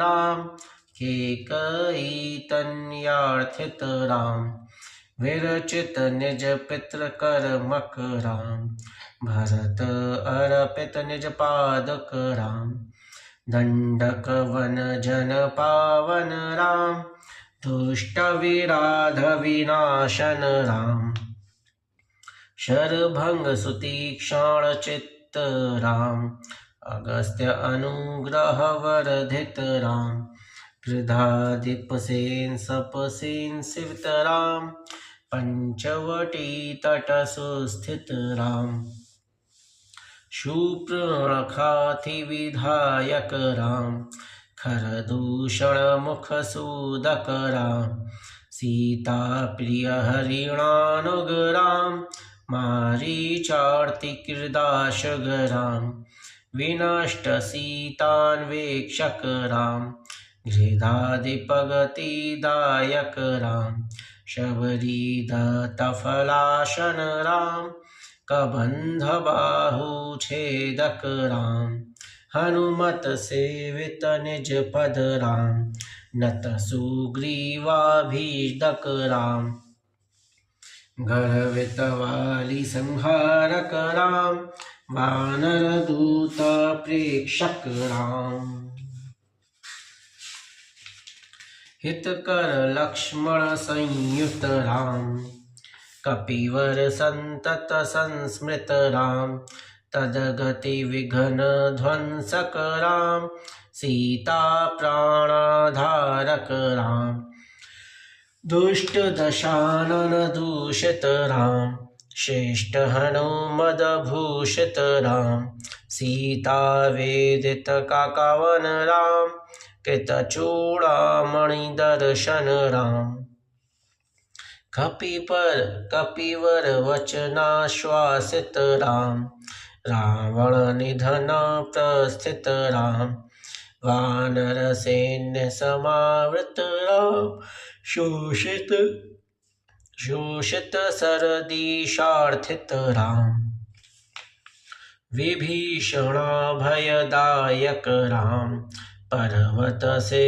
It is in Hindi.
राम केकई तनयार्थित राम विरचित निज पितृ कर्मक राम भरत अर्पित निज पादक राम दंडक वन जन पावन राम दुष्ट विराध विनाशन राम शरभंग सुतीक्षण चित्त राम अगस्त्य अनुग्रह वर्धित राम गृधाधिप सेन सपसेन सिवत राम पंचवटी तट सुस्थित राम शूर्पणखाति विधायक राम खरदूषण मुख सूदक राम सीता प्रिय हरिणानुग राम मारीचार्ति कृदाशग राम विनष्ट सीतान्वेक्षक राम गृधाधिपगतिदायक राम शबरी दत्तफलाशन राम कबंध बाहु छेदक राम हनुमत सेवित निज पद राम नत सुग्रीवाभीषदक राम गर्वित वाली संहारक राम वानर दूत प्रेक्षक राम हितकर लक्ष्मण संयुक्त राम कपिवर संतत संस्मृत राम तदगति विघ्न ध्वंसक राम सीता प्राणाधारक राम दुष्ट दशानन दूषित राम श्रेष्ठ हनुमद भूषित राम सीता वेदित काकावन राम कृत चूड़ामणि दर्शन राम कपिवर वचनाश्वासित राम रावण निधन प्रस्थित राम वानर सैन्य समावृत राम शोषित सरदीशार्थित राम विभीषण भयदायक राम पर्वत से